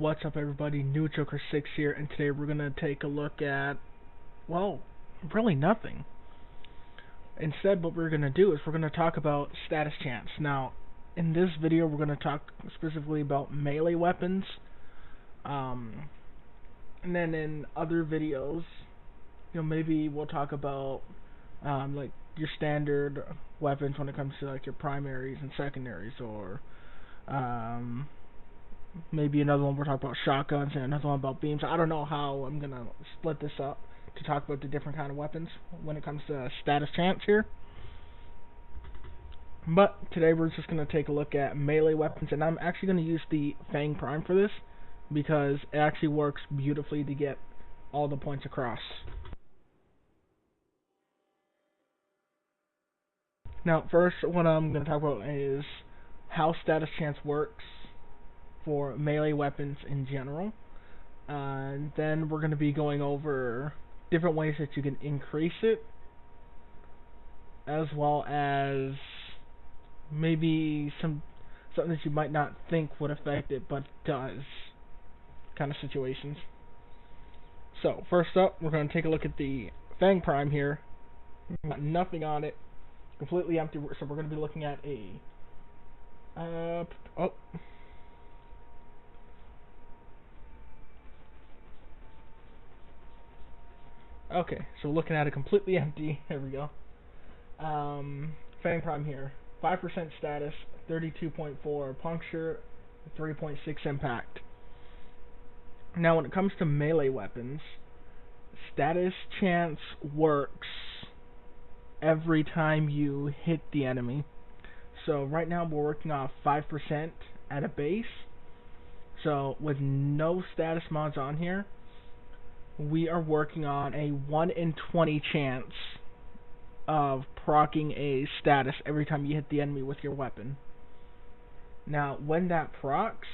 What's up, everybody? New Joker 6 here, and today we're gonna take a look at, well, really nothing. Instead, what we're gonna do is we're gonna talk about status chance. Now, in this video, we're gonna talk specifically about melee weapons, and then in other videos, maybe we'll talk about like your standard weapons when it comes to like your primaries and secondaries, or maybe another one we're talking about shotguns and another one about beams. I don't know how I'm gonna split this up to talk about the different kind of weapons when it comes to status chance here. But today we're just gonna take a look at melee weapons, and I'm actually gonna use the Fang Prime for this because it actually works beautifully to get all the points across. Now, first, what I'm gonna talk about is how status chance works for melee weapons in general, and then we're going to be going over different ways that you can increase it, as well as maybe something that you might not think would affect it but does kind of situations. So first up, we're going to take a look at the Fang Prime here. Got nothing on it, completely empty, so we're going to be looking at a okay, so looking at it completely empty. Here we go. Fang Prime here. 5% status, 32.4 puncture, 3.6 impact. Now, when it comes to melee weapons, status chance works every time you hit the enemy. So right now we're working off 5% at a base. So with no status mods on here, we are working on a 1 in 20 chance of proccing a status every time you hit the enemy with your weapon. Now, when that procs,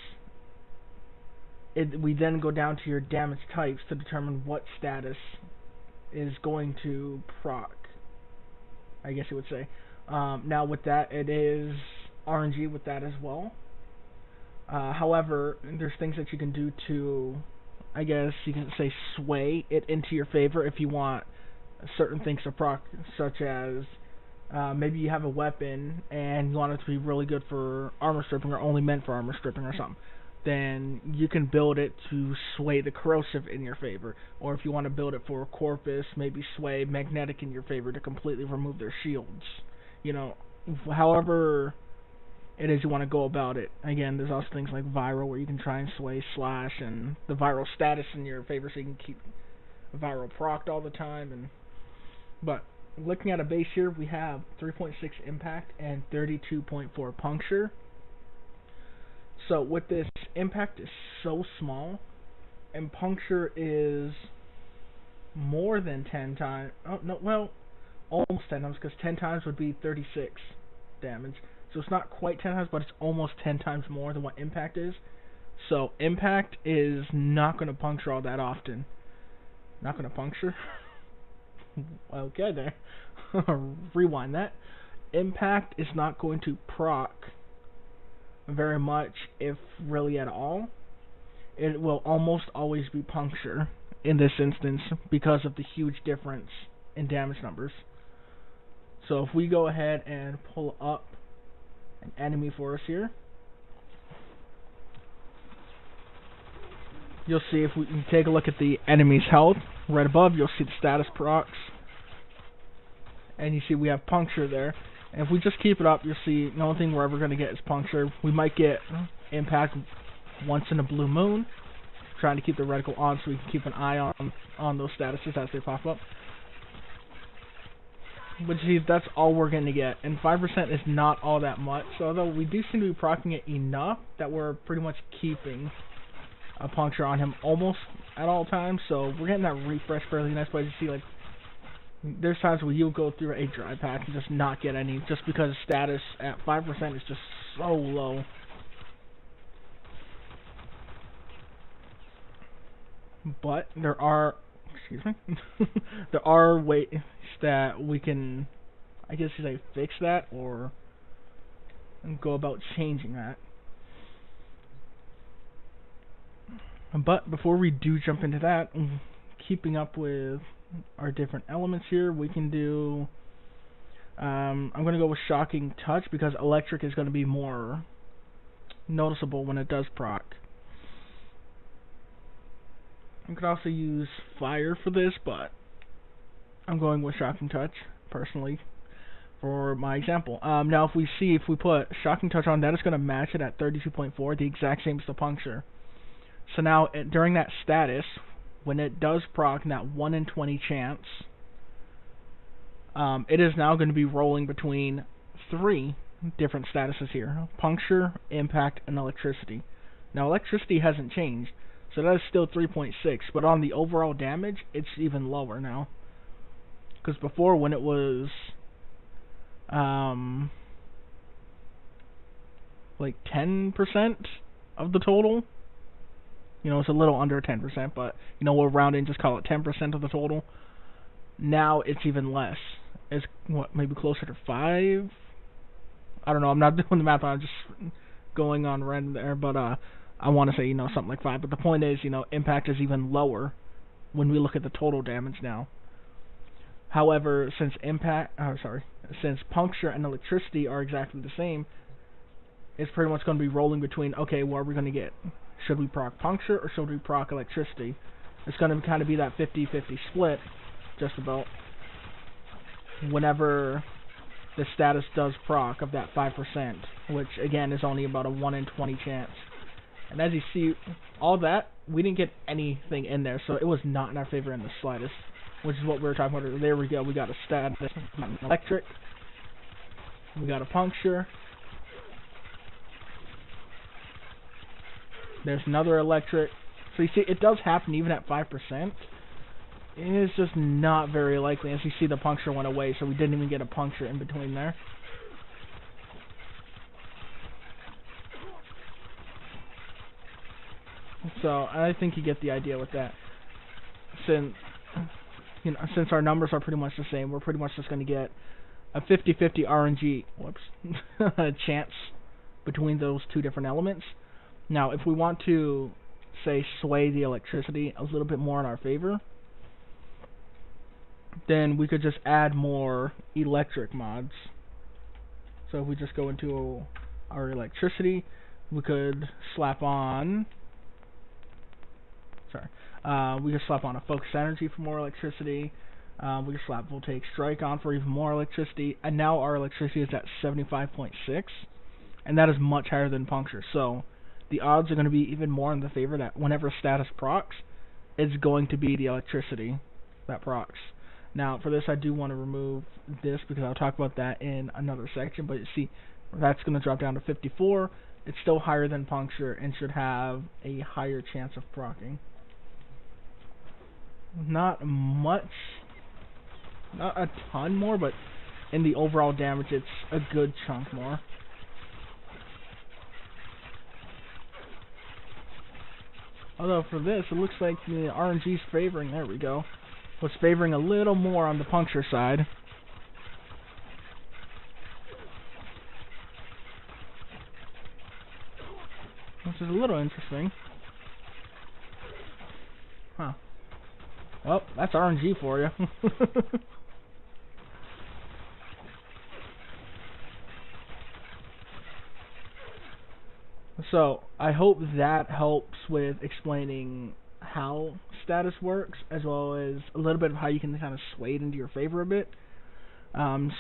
we then go down to your damage types to determine what status is going to proc, I guess you would say. Now, with that, it is RNG with that as well. However, there's things that you can do to, I guess you can say, sway it into your favor if you want certain things to proc, such as maybe you have a weapon and you want it to be really good for armor stripping or only meant for armor stripping or something. Then you can build it to sway the corrosive in your favor. Or if you want to build it for corpus, maybe sway magnetic in your favor to completely remove their shields. However it is you want to go about it. Again, there's also things like viral where you can try and sway slash and the viral status in your favor so you can keep viral procced all the time. But looking at a base here, we have 3.6 impact and 32.4 puncture. So with this, impact is so small, and puncture is more than 10 times. Oh no, well, almost 10 times, because 10 times would be 36 damage. So it's not quite 10 times, but it's almost 10 times more than what impact is. So impact is not going to puncture all that often. Not going to puncture? Okay, there. Rewind that. Impact is not going to proc very much, if really at all. It will almost always be puncture in this instance because of the huge difference in damage numbers. So if we go ahead and pull up an enemy for us here, you'll see, if we can take a look at the enemy's health right above, you'll see the status procs, and you see we have puncture there. And if we just keep it up, you'll see the only thing we're ever going to get is puncture. We might get impact once in a blue moon, trying to keep the reticle on so we can keep an eye on those statuses as they pop up. But see, that's all we're going to get, and 5% is not all that much. So although we do seem to be proccing it enough that we're pretty much keeping a puncture on him almost at all times. So we're getting that refresh fairly nice. But you see, like, there's times where you'll go through a dry patch and just not get any, just because status at 5% is just so low. But there are, there are ways that we can, I guess you say, fix that or go about changing that. But before we do jump into that, keeping up with our different elements here, we can do. I'm going to go with Shocking Touch because electric is going to be more noticeable when it does proc. You could also use Fire for this, but I'm going with Shocking Touch personally for my example. Now, if we put Shocking Touch on, that is going to match it at 32.4, the exact same as the Puncture. So now, during that status, when it does proc, that 1 in 20 chance, it is now going to be rolling between 3 different statuses here: Puncture, Impact, and Electricity. Now, Electricity hasn't changed, so that is still 3.6, but on the overall damage, it's even lower now. Because before, when it was like 10% of the total, it's a little under 10%, but we'll round in, just call it 10% of the total. Now it's even less. It's maybe closer to 5. I don't know. I'm not doing the math. I'm just going on random there, but I want to say something like 5. But the point is, impact is even lower when we look at the total damage now. However, since Puncture and Electricity are exactly the same, it's pretty much going to be rolling between, okay, what are we going to get? Should we proc Puncture or should we proc Electricity? It's going to kind of be that 50-50 split, just about, whenever the status does proc of that 5%, which again is only about a 1 in 20 chance. And as you see, all that, we didn't get anything in there, so it was not in our favor in the slightest, which is what we were talking about. There we go, we got a status, an electric, we got a Puncture, there's another electric. So you see, it does happen even at 5%. It is just not very likely. As you see, the Puncture went away, so we didn't even get a Puncture in between there. So I think you get the idea with that. Since our numbers are pretty much the same, we're pretty much just going to get a 50-50 RNG chance between those two different elements. Now, if we want to, say, sway the Electricity a little bit more in our favor, then we could just add more electric mods. So if we just go into our Electricity, we could slap on, we could slap on a Focus Energy for more Electricity. We could slap Voltaic Strike on for even more Electricity, and now our Electricity is at 75.6, and that is much higher than Puncture. So the odds are going to be even more in the favor that whenever status procs, it's going to be the Electricity that procs. Now, for this, I do want to remove this because I'll talk about that in another section. But you see, that's going to drop down to 54. It's still higher than Puncture and should have a higher chance of proccing. Not much, not a ton more, but in the overall damage, it's a good chunk more. Although for this, it looks like the RNG's favoring, there we go, was favoring a little more on the Puncture side. Which is a little interesting. Huh. Well, that's RNG for you. So, I hope that helps with explaining how status works, as well as a little bit of how you can kind of sway it into your favor a bit. Well,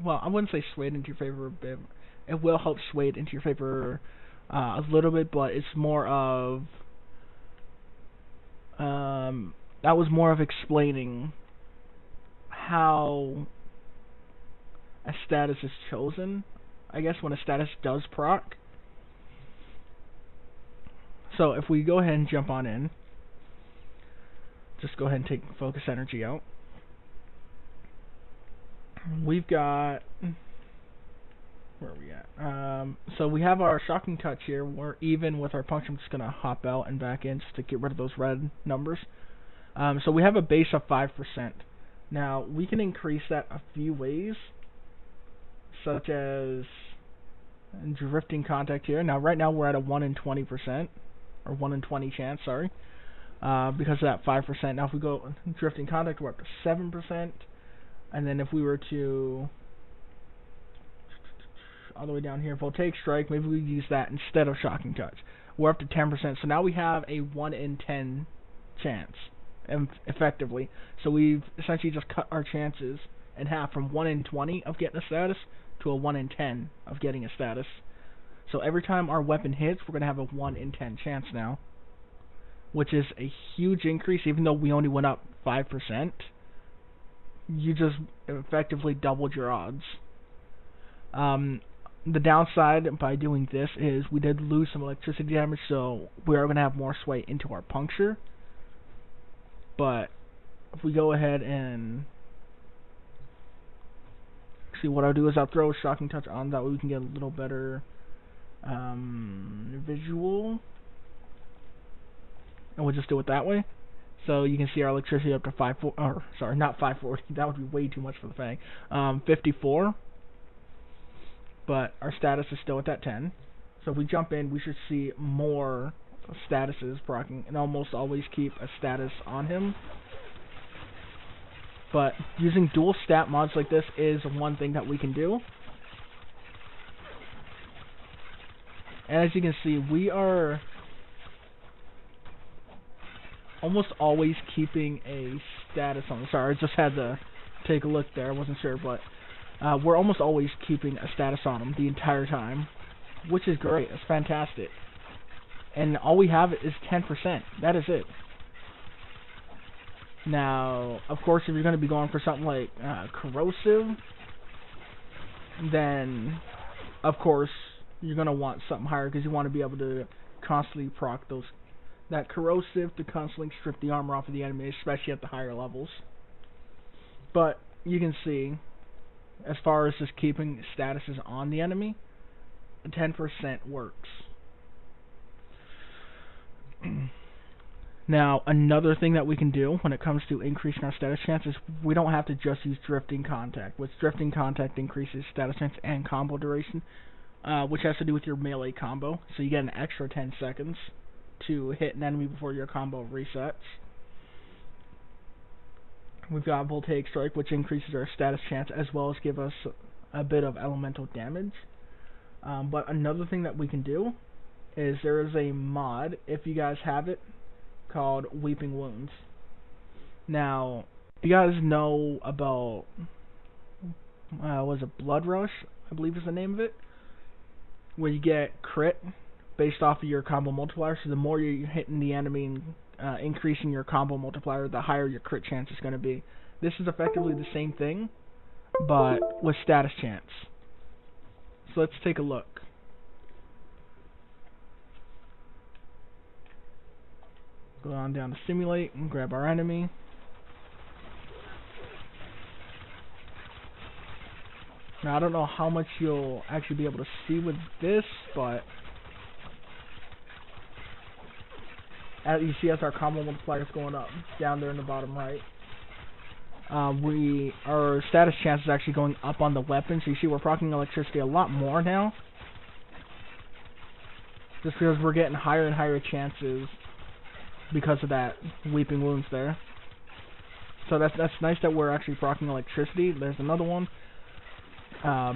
I wouldn't say sway it into your favor a bit. It will help sway it into your favor a little bit, but it's more of that was more of explaining how a status is chosen, I guess, when a status does proc. So if we go ahead and jump on in, just go ahead and take Focus Energy out. We've got, where are we at? So we have our Shocking Touch here. We're even with our Puncture. I'm just going to hop out and back in just to get rid of those red numbers. So we have a base of 5%. Now, we can increase that a few ways, such as and drifting contact here. Now, right now we're at a 1 in 20%, or 1 in 20 chance, sorry, because of that 5%. Now, if we go drifting contact, we're up to 7%, and then if we were to all the way down here, voltaic strike, maybe we use that instead of shocking touch. We're up to 10%, so now we have a 1 in 10 chance, effectively. So we've essentially just cut our chances in half from 1 in 20 of getting a status to a 1 in 10 of getting a status. So every time our weapon hits, we're going to have a 1 in 10 chance now, which is a huge increase. Even though we only went up 5%, you just effectively doubled your odds. The downside by doing this is we did lose some electricity damage, so we are going to have more sway into our puncture. But if we go ahead and see, what I'll do is I'll throw a shocking touch on, that way we can get a little better visual, and we'll just do it that way. So you can see our electricity up to 540, that would be way too much for the Fang. 54. But our status is still at that 10. So if we jump in, we should see more statuses proccing, and almost always keep a status on him. But using dual stat mods like this is one thing that we can do. And as you can see, we are almost always keeping a status on. Sorry, I just had to take a look there. I wasn't sure, but we're almost always keeping a status on them the entire time, which is great. It's fantastic. And all we have is 10%. That is it. Now, of course, if you're going to be going for something like corrosive, then, of course, you're going to want something higher, because you want to be able to constantly proc that corrosive to constantly strip the armor off of the enemy, especially at the higher levels. But you can see, as far as just keeping statuses on the enemy, 10% works. Now, another thing that we can do when it comes to increasing our status chance is we don't have to just use drifting contact. With drifting contact increases status chance and combo duration, which has to do with your melee combo. So you get an extra 10 seconds to hit an enemy before your combo resets. We've got voltaic strike, which increases our status chance as well as give us a bit of elemental damage. But another thing that we can do is there is a mod, if you guys have it, called Weeping Wounds. Now, you guys know about was it Blood Rush, I believe is the name of it, where you get crit based off of your combo multiplier. So the more you're hitting the enemy and increasing your combo multiplier, the higher your crit chance is going to be. This is effectively the same thing, but with status chance. So let's take a look. Go on down to simulate and grab our enemy. Now, I don't know how much you'll actually be able to see with this, but as you see, as our combo multiplier is going up down there in the bottom right, our status chance is actually going up on the weapon. So you see, we're proccing electricity a lot more now, just because we're getting higher and higher chances because of that Weeping Wounds there. So that's nice that we're actually proccing electricity. There's another one,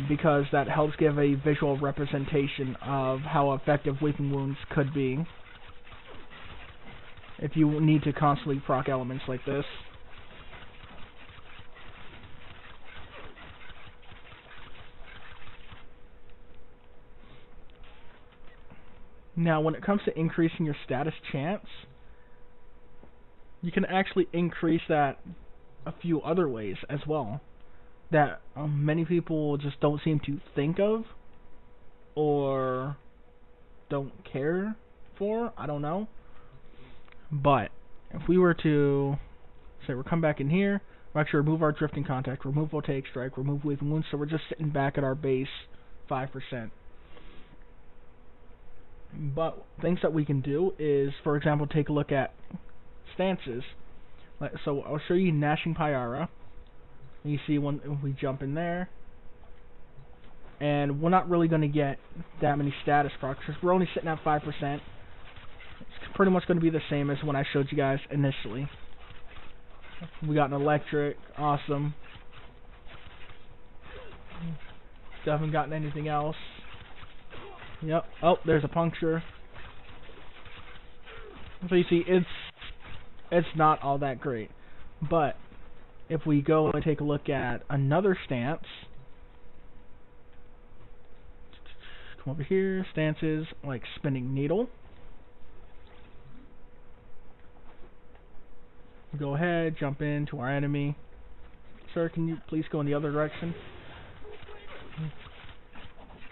because that helps give a visual representation of how effective Weeping Wounds could be if you need to constantly proc elements like this. Now, when it comes to increasing your status chance, you can actually increase that a few other ways as well that many people just don't seem to think of or don't care for. I don't know. But if we were to say we're come back in here, we're actually remove our drifting contact, remove voltaic strike, remove weeping wounds, so we're just sitting back at our base 5%. But things that we can do is, for example, take a look at stances. So I'll show you Gnashing Pyara. You see when we jump in there, and we're not really going to get that many status procs because we're only sitting at 5%. It's pretty much going to be the same as when I showed you guys initially. We got an electric, awesome. Still haven't gotten anything else. Yep. Oh, there's a puncture. So you see, it's not all that great. But if we go and take a look at another stance, come over here, stances like spinning needle. Go ahead, jump into our enemy. Sir, can you please go in the other direction?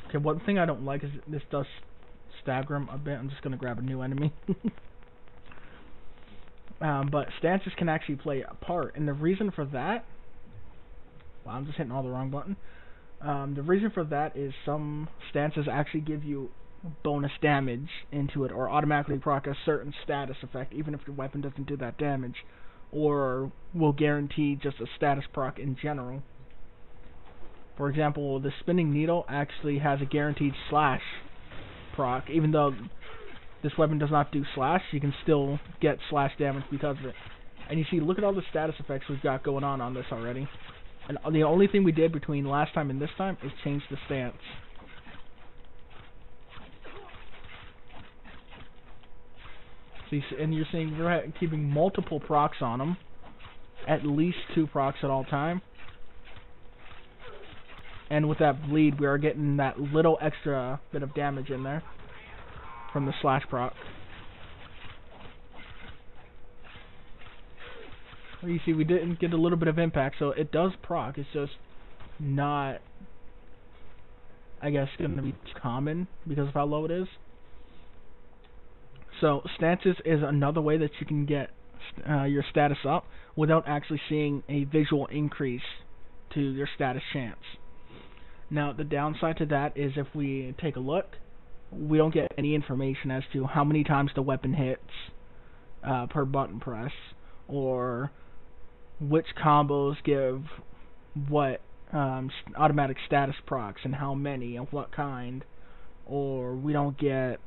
Okay, one thing I don't like is this does stagger him a bit. I'm just going to grab a new enemy. But stances can actually play a part, and the reason for that... Well, I'm just hitting all the wrong button. The reason for that is some stances actually give you bonus damage into it, or automatically proc a certain status effect, even if your weapon doesn't do that damage, or will guarantee just a status proc in general. For example, the spinning needle actually has a guaranteed slash proc, even though this weapon does not do slash, you can still get slash damage because of it. And you see, look at all the status effects we've got going on this already. And the only thing we did between last time and this time is change the stance. See, and you're seeing we're keeping multiple procs on them, at least 2 procs at all time. And with that bleed, we are getting that little extra bit of damage in there from the slash proc. You see, we didn't get a little bit of impact, so it does proc. It's just not, I guess, going to be common because of how low it is. So stances is another way that you can get your status up without actually seeing a visual increase to your status chance. Now, the downside to that is if we take a look, we don't get any information as to how many times the weapon hits per button press, or which combos give what automatic status procs and how many and what kind, or we don't get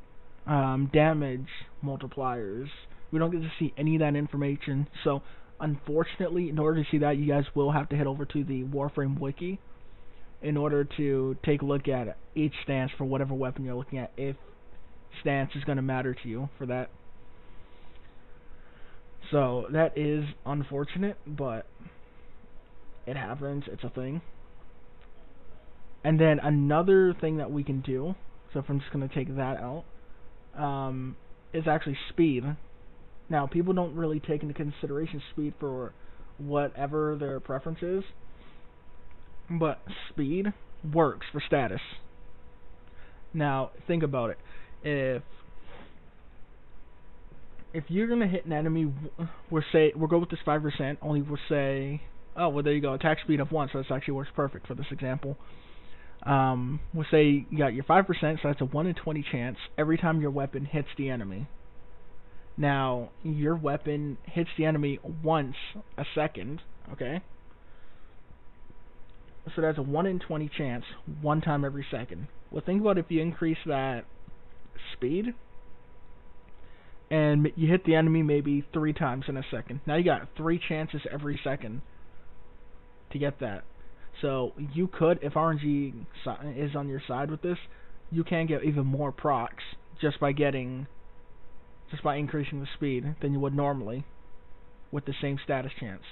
damage multipliers. We don't get to see any of that information. So, unfortunately, in order to see that, you guys will have to head over to the Warframe wiki in order to take a look at each stance for whatever weapon you're looking at, if stance is going to matter to you for that. So that is unfortunate, but it happens, it's a thing. And then another thing that we can do, so if I'm just going to take that out, is actually speed. Now, people don't really take into consideration speed for whatever their preference is, but speed works for status. Now, think about it. If you're gonna hit an enemy, we'll go with this 5%. Only we'll say, oh well, there you go, attack speed of 1. So this actually works perfect for this example. We'll say you got your 5%, so that's a 1 in 20 chance every time your weapon hits the enemy. Now, your weapon hits the enemy once a second, okay? So that's a 1 in 20 chance, one time every second. Well, think about if you increase that speed, and you hit the enemy maybe 3 times in a second. Now you got 3 chances every second to get that. So you could, if RNG is on your side with this, you can get even more procs just by increasing the speed than you would normally with the same status chance.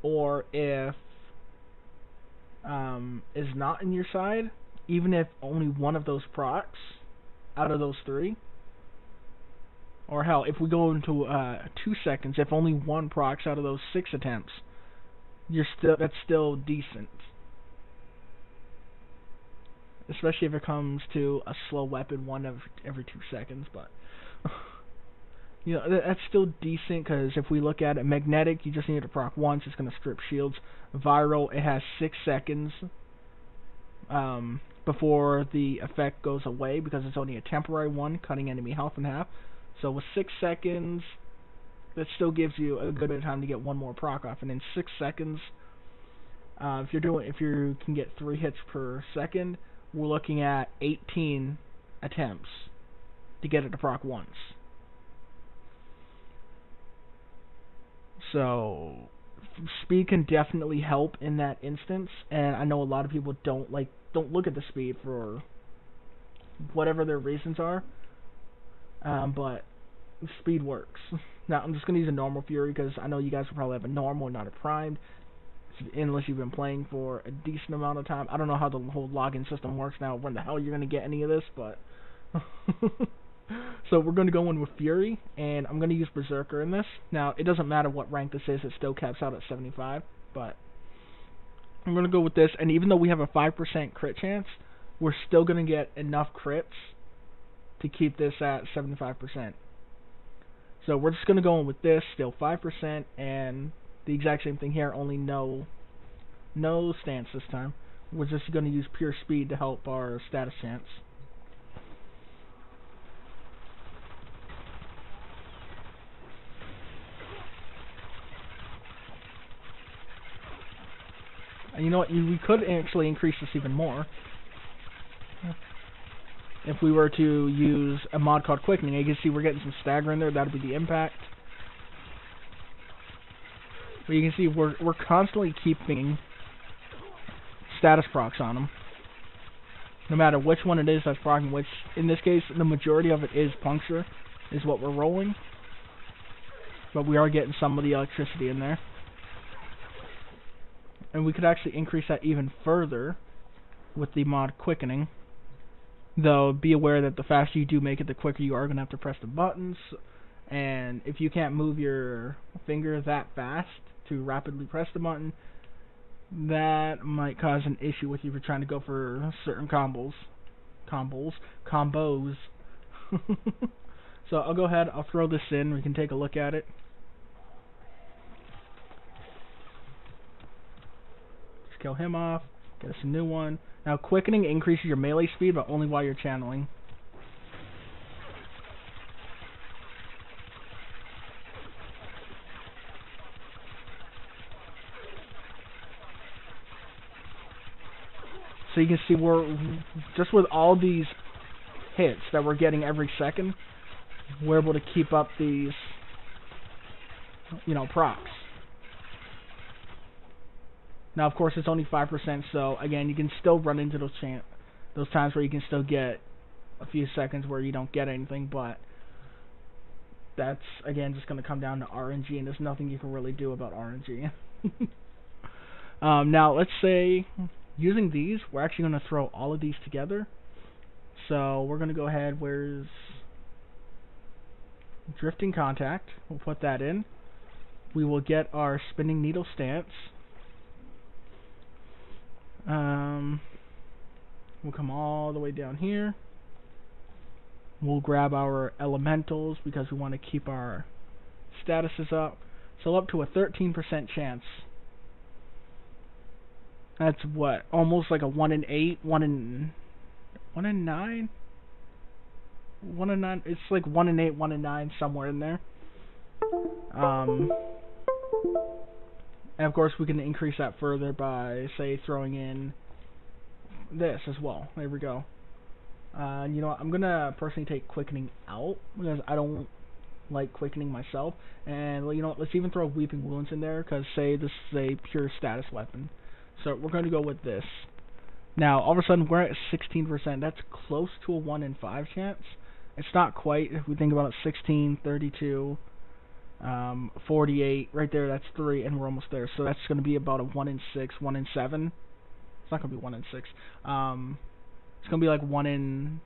Or if is not in your side, even if only one of those procs out of those 3, or hell, if we go into 2 seconds, if only 1 procs out of those 6 attempts, that's still decent. Especially if it comes to a slow weapon, 1 every 2 seconds, but you know, that's still decent, because if we look at it, magnetic, you just need to proc once, it's going to strip shields. Viral, it has 6 seconds before the effect goes away, because it's only a temporary one, cutting enemy health in half. So with 6 seconds, that still gives you a good bit of time to get 1 more proc off, and in 6 seconds, If you can get 3 hits per second, we're looking at 18 attempts to get it to proc once. So speed can definitely help in that instance, and I know a lot of people don't look at the speed for whatever their reasons are, but speed works. Now I'm just gonna use a normal Fury because I know you guys will probably have a normal, not a primed, unless you've been playing for a decent amount of time. I don't know how the whole login system works now, when the hell you're gonna get any of this, but so we're gonna go in with Fury, and I'm gonna use Berserker in this. Now it doesn't matter what rank this is; it still caps out at 75, but I'm gonna go with this. And even though we have a 5% crit chance, we're still gonna get enough crits to keep this at 75%. So we're just gonna go in with this, still 5%, and the exact same thing here, only no stance this time. We're just gonna use pure speed to help our status chance. And you know what? We could actually increase this even more. If we were to use a mod called Quickening, you can see we're getting some stagger in there. That would be the impact. But you can see we're constantly keeping status procs on them. No matter which one it is that's proccing, which in this case the majority of it is puncture, is what we're rolling. But we are getting some of the electricity in there. And we could actually increase that even further with the mod Quickening. Though, be aware that the faster you do make it, the quicker you are going to have to press the buttons. And if you can't move your finger that fast to rapidly press the button, that might cause an issue with you if you're trying to go for certain combos. So I'll go ahead, I'll throw this in, we can take a look at it. Just kill him off, get us a new one. Now Quickening increases your melee speed, but only while you're channeling. So you can see we're, just with all these hits that we're getting every second, we're able to keep up these, procs. Now, of course, it's only 5%, so again, you can still run into those times where you can still get a few seconds where you don't get anything, but that's, again, just going to come down to RNG, and there's nothing you can really do about RNG. Now, let's say, using these, we're actually going to throw all of these together. So, we're going to go ahead, where's Drifting Contact? We'll put that in. We will get our Spinning Needle stance. We'll come all the way down here. We'll grab our elementals because we want to keep our statuses up. So up to a 13% chance. That's what? Almost like a 1 in 8, 1 in 9? 1 in 9. It's like 1 in 8, 1 in 9, somewhere in there. And of course we can increase that further by, say, throwing in this as well. There we go. You know what? I'm gonna personally take Quickening out because I don't like Quickening myself. And you know what? Let's even throw Weeping Wounds in there because, say, this is a pure status weapon. So we're going to go with this. Now, all of a sudden, we're at 16%. That's close to a 1 in 5 chance. It's not quite. If we think about it, 16, 32, 48. Right there, that's 3, and we're almost there. So that's going to be about a 1 in 6, 1 in 7. It's not going to be 1 in 6. It's going to be like 1 in...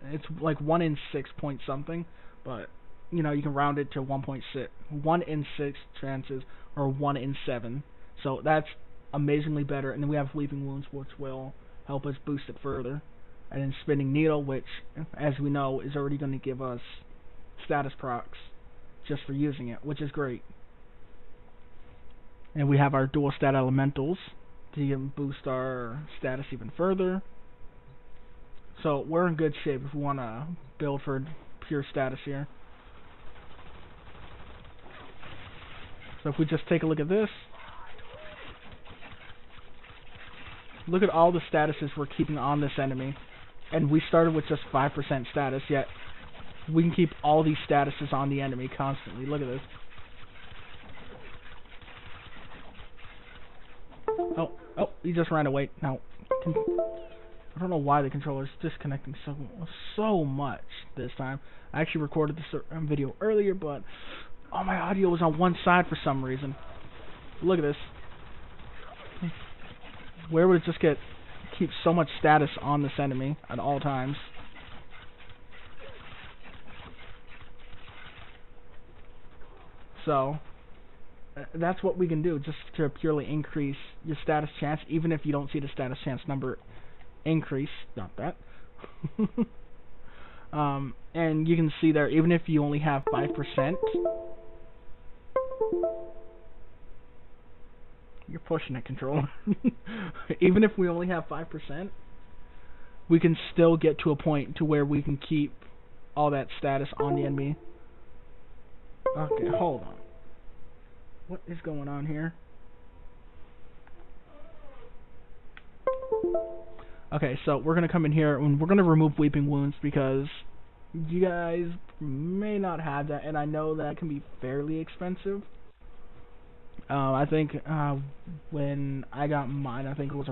It's like 1 in 6 point something. But, you know, you can round it to 1.6. 1 in 6 chances, or 1 in 7. So that's amazingly better. And then we have Weeping Wounds, which will help us boost it further. And then Spinning Needle, which, as we know, is already going to give us status procs just for using it, which is great. And we have our dual stat elementals to boost our status even further. So we're in good shape if we want to build for pure status here. So if we just take a look at this, Look at all the statuses we're keeping on this enemy. And we started with just 5% status, yet we can keep all these statuses on the enemy constantly. Look at this. Oh, he just ran away. Now, I don't know why the controller's disconnecting so much this time. I actually recorded this video earlier, but all my audio was on one side for some reason. Look at this. Where would it just keep so much status on this enemy at all times? So that's what we can do, just to purely increase your status chance, even if you don't see the status chance number increase. Not that. And you can see there, even if you only have 5%, you're pushing it, controller. Even if we only have 5%, we can still get to a point to where we can keep all that status on the enemy. Okay, hold on. What is going on here? Okay, so we're going to come in here and we're going to remove Weeping Wounds because you guys may not have that, and I know that can be fairly expensive. I think when I got mine, I think it was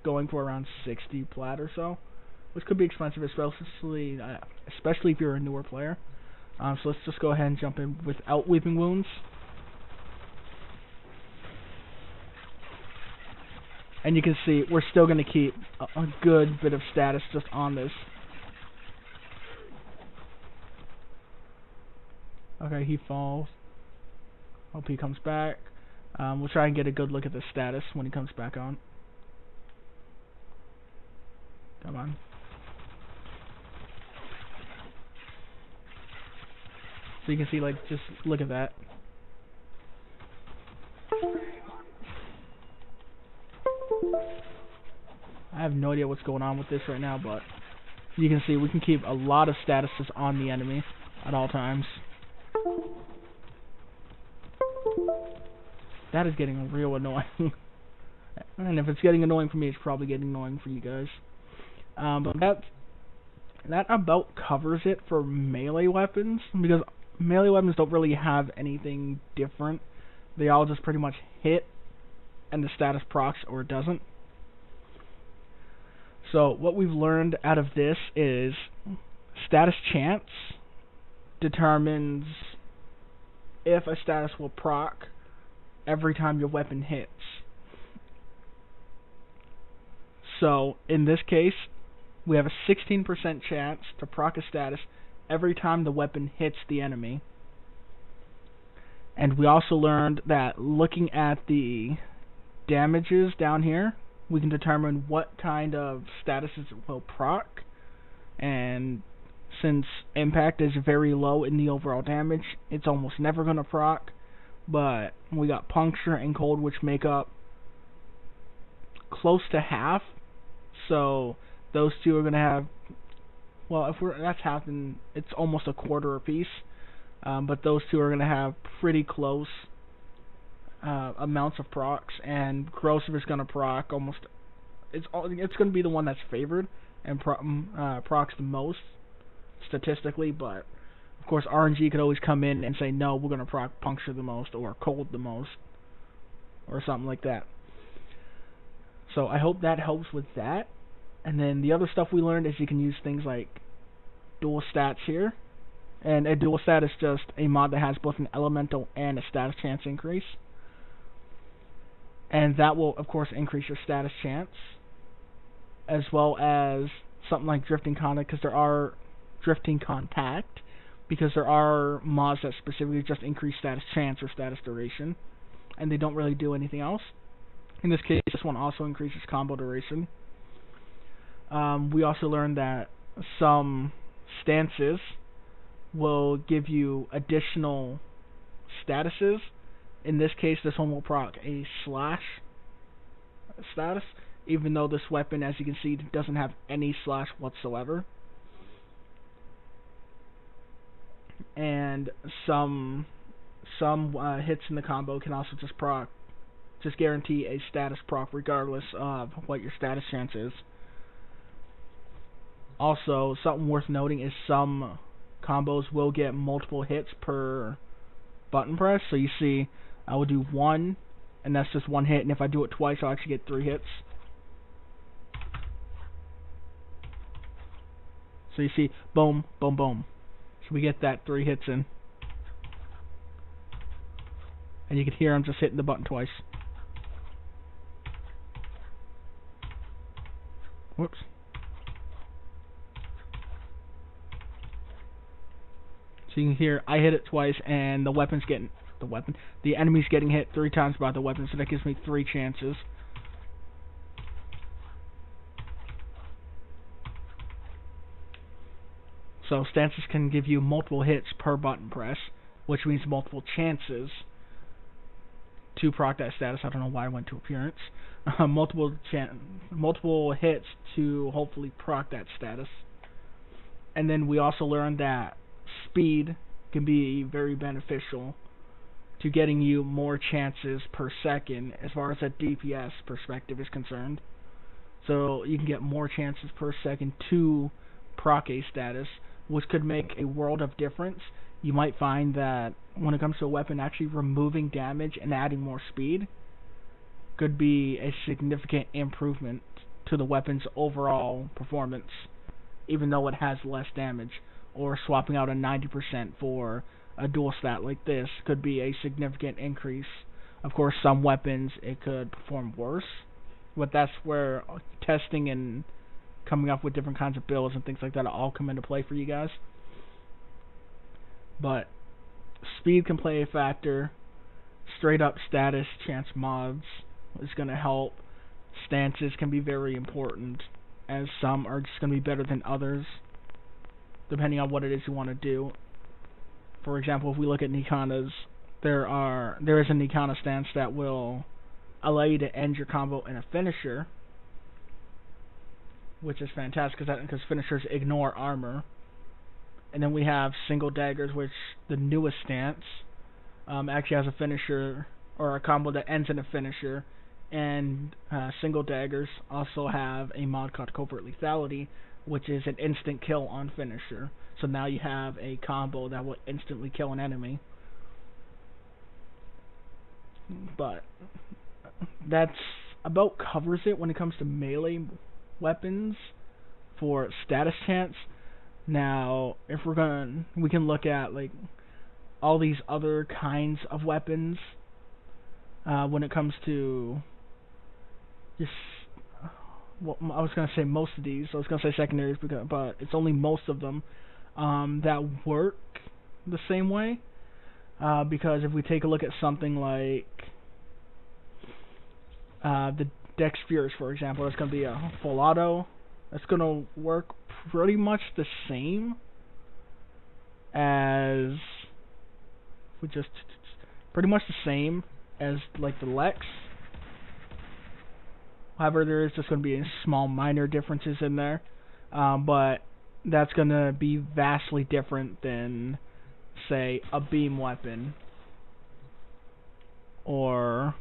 going for around 60 plat or so, which could be expensive, especially if you're a newer player. So let's just go ahead and jump in without Weeping Wounds. And you can see we're still going to keep a good bit of status just on this. Okay, he falls. Hope he comes back. We'll try and get a good look at the status when he comes back on. Come on. So you can see, like, just look at that. I have no idea what's going on with this right now, but you can see we can keep a lot of statuses on the enemy at all times. That is getting real annoying. And if it's getting annoying for me, it's probably getting annoying for you guys. But that about covers it for melee weapons, because melee weapons don't really have anything different. They all just pretty much hit, and the status procs or it doesn't. So what we've learned out of this is status chance determines if a status will proc every time your weapon hits. So in this case, we have a 16% chance to proc a status every time the weapon hits the enemy. And we also learned that looking at the damages down here, we can determine what kind of statuses it will proc. And since impact is very low in the overall damage, it's almost never going to proc. But we got puncture and cold, which make up close to half. So those two are going to have, well, that's half, then it's almost a quarter apiece. But those two are going to have pretty close amounts of procs, and corrosive is going to proc almost. It's going to be the one that's favored and procs the most statistically. But of course, RNG could always come in and say, no, we're going to proc puncture the most, or cold the most, or something like that. So I hope that helps with that. And then the other stuff we learned is you can use things like dual stats here. And a dual stat is just a mod that has both an elemental and a status chance increase. And that will, of course, increase your status chance. As well as something like Drifting Contact, because there are mods that specifically just increase status chance or status duration. And they don't really do anything else. In this case, this one also increases combo duration. We also learned that some stances will give you additional statuses. In this case, this one will proc a slash status, even though this weapon, as you can see, doesn't have any slash whatsoever. And some hits in the combo can also just proc just guarantee a status proc regardless of what your status chance is. Also, something worth noting is some combos will get multiple hits per button press. So you see, I will do one, and that's just one hit, and if I do it twice, I'll actually get 3 hits. So you see, boom, boom, boom. So we get that 3 hits in. And you can hear I'm just hitting the button twice. Whoops. So you can hear I hit it twice, and the enemy's getting hit 3 times by the weapon, so that gives me 3 chances. So stances can give you multiple hits per button press, which means multiple chances to proc that status. I don't know why I went to appearance. Multiple hits to hopefully proc that status. And then we also learned that speed can be very beneficial to getting you more chances per second as far as a DPS perspective is concerned. So you can get more chances per second to proc a status, which could make a world of difference. You might find that when it comes to a weapon, actually removing damage and adding more speed could be a significant improvement to the weapon's overall performance, even though it has less damage. Or swapping out a 90% for a dual stat like this could be a significant increase. Of course, some weapons it could perform worse, but that's where testing and coming up with different kinds of builds and things like that all come into play for you guys. But speed can play a factor. Straight up status chance mods is going to help. Stances can be very important, as some are just going to be better than others, depending on what it is you want to do. For example, if we look at Nikana's, there is a Nikana stance that will allow you to end your combo in a finisher, which is fantastic because finishers ignore armor. And then we have single daggers, which the newest stance actually has a finisher or a combo that ends in a finisher. And single daggers also have a mod called Covert Lethality, which is an instant kill on finisher. So now you have a combo that will instantly kill an enemy. But that's about covers it when it comes to melee weapons for status chance. Now, if we can look at like all these other kinds of weapons when it comes to just, well, I was going to say most of these. I was going to say secondaries, but it's only most of them that work the same way. Because if we take a look at something like the Dex Fierce, for example, it's going to be a full auto. It's going to work pretty much the same as like the Lex. However, there is just going to be small minor differences in there, but that's going to be vastly different than, say, a beam weapon, or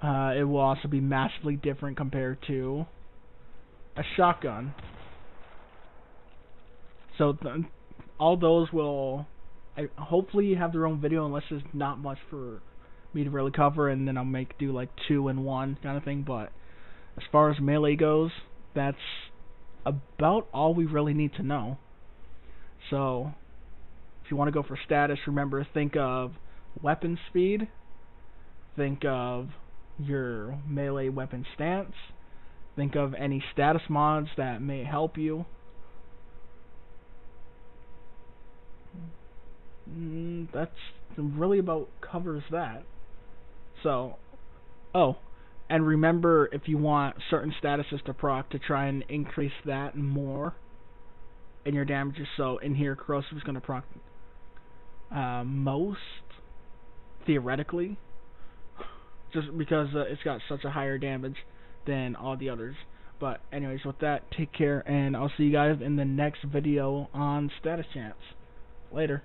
it will also be massively different compared to a shotgun. So all those will hopefully have their own video, unless there's not much for me to really cover, and then I'll do like 2 in 1 kind of thing. But as far as melee goes, that's about all we really need to know. So if you want to go for status, remember, think of weapon speed, think of your melee weapon stance, think of any status mods that may help you. That's really about covers that. So, and remember, if you want certain statuses to proc, to try and increase that more in your damages. So in here, Corrosive is going to proc most, theoretically, just because it's got such a higher damage than all the others. But anyways, with that, take care, and I'll see you guys in the next video on status chance. Later.